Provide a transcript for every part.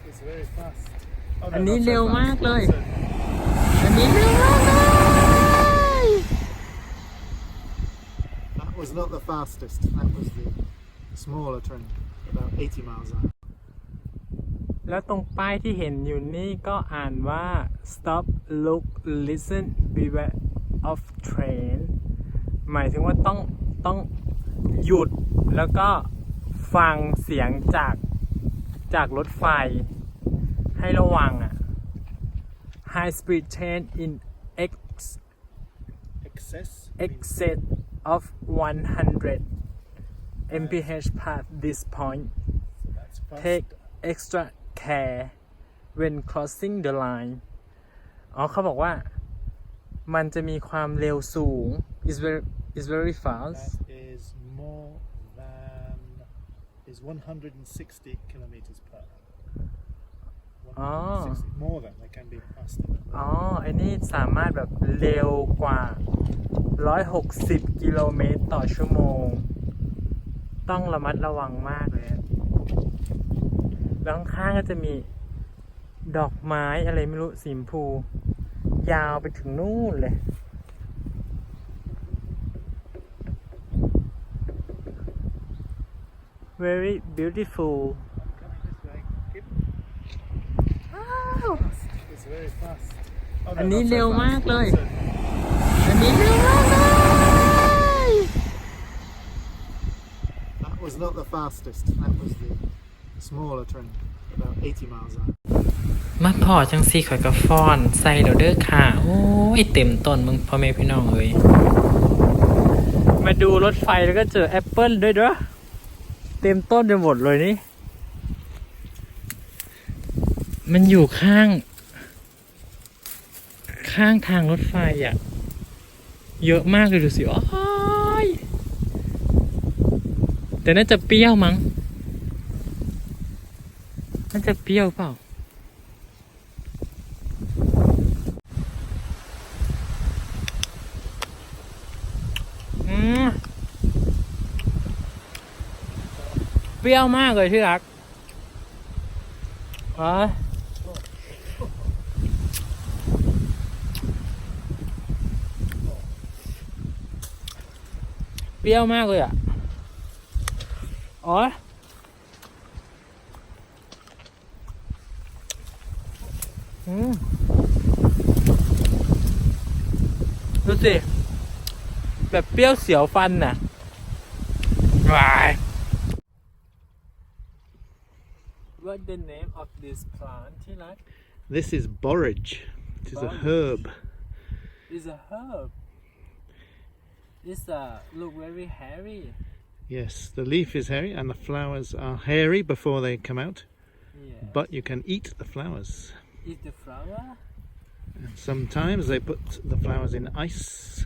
It's very fast. อันนี้เร็วมากเลย อันนี้เร็วมากเลย That was not the fastest. That was the smaller train, about 80 miles an hour. แล้วตรงป้ายที่เห็นอยู่นี่ก็อ่านว่า stop look listen beware of train หมายถึงว่าต้องหยุดแล้วก็ฟังเสียงจากรถไฟให้ระวังhigh speed train in excess of 100 mph past this point take extra care when crossing the line เขาบอกว่ามันจะมีความเร็วสูง is very fast That is more than 160 kilometers per hour. 160 more than they can be faster. ไอ้นี่สามารถแบบเร็วกว่า160กิโลเมตรต่อชั่วโมงต้องระมัดระวังมากเลยแล้วข้างๆก็จะมีดอกไม้อะไรไม่รู้สีชมพูยาวไปถึงนู่นเลย very beautiful It's very fast. อันนี้เร็วมากเลย อันนี้เร็วมากเลย That was not the fastest. That was the smaller train, about 80 miles an hour. มาพอจังสีข่อยกระฟอนใส่แล้วเด้อค่ะโอ้ยเต็มต้นมึงพ่อแม่พี่น้องเอ้ยมาดูรถไฟแล้วก็เจอแอปเปิ้ลด้วยเด้อเต็มต้นไปหมดเลยนี่มันอยู่ข้างทางรถไฟเยอะมากเลยดูสิโอ้ยแต่น่าจะเปรี้ยวมั้งน่าจะเปรี้ยวเปล่าเปรี้ยวมากเลยที่รักเปรี้ยวมากเลยดูสิแบบเปรี้ยวเสียวฟันว้าย What the name of this plant ที่รัก This is borage. It is a herb. It's a herb. It's look very hairy. Yes, the leaf is hairy and the flowers are hairy before they come out. Yeah. But you can eat the flowers. Eat the flower? And sometimes they put the flowers in ice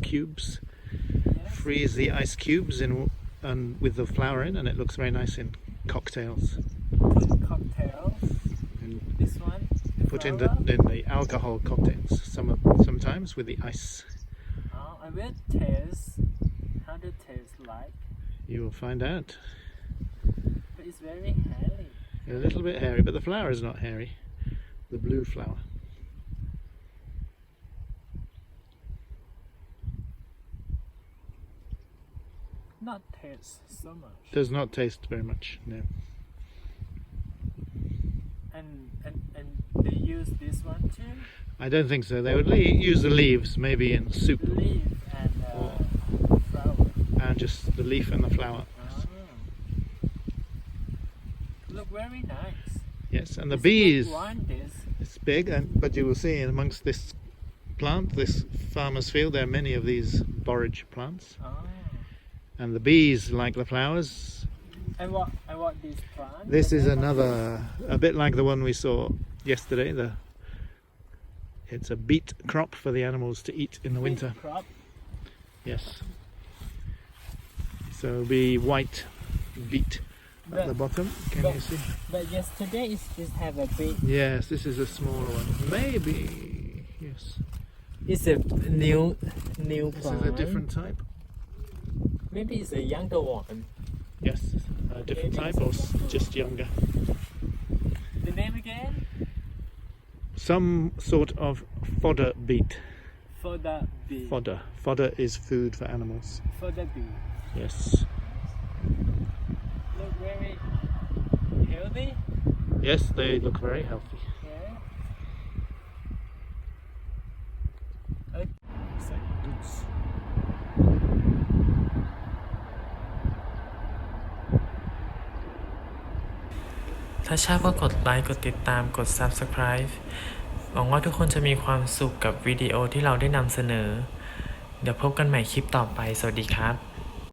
cubes. Yes. Freeze the ice cubes and with the flower in, and it looks very nice in cocktails. Cocktails. And This one. put in the alcohol cocktails. Sometimes with the ice. I will taste. How the taste like? You will find out. But it's very hairy. A little bit hairy, but the flower is not hairy. The blue flower. Not taste so much. Does not taste very much, no. And they use this one too? I don't think so. They would use the leaves, maybe in soup, Leaf and flower. and just the leaf and the flower. Look very nice. Yes, and the It's a bees. big one, this. It's big, but you will see amongst this plant, this farmer's field, there are many of these borage plants. And the bees like the flowers. I want this plant. This is another, a bit like the one we saw yesterday. It's a beet crop for the animals to eat in the winter. Crop. Yes. So it'll be white beet at the bottom. Can you see? But yesterday it have a big. Yes, this is a smaller one. Maybe. Yes. It's a new This plant. is a different type. Maybe it's a younger one. Yes. a different type or just younger? The name again? Some sort of fodder beet. Fodder bee. Fodder. Fodder is food for animals. Fodder bee. Yes. Look very healthy. Yes, they look very healthy. Yeah. Goods. ถ้าชอบก็กดไลค์กดติดตามกด Subscribe หวังว่าทุกคนจะมีความสุขกับวิดีโอที่เราได้นำเสนอ เดี๋ยวพบกันใหม่คลิปต่อไป สวัสดีครับ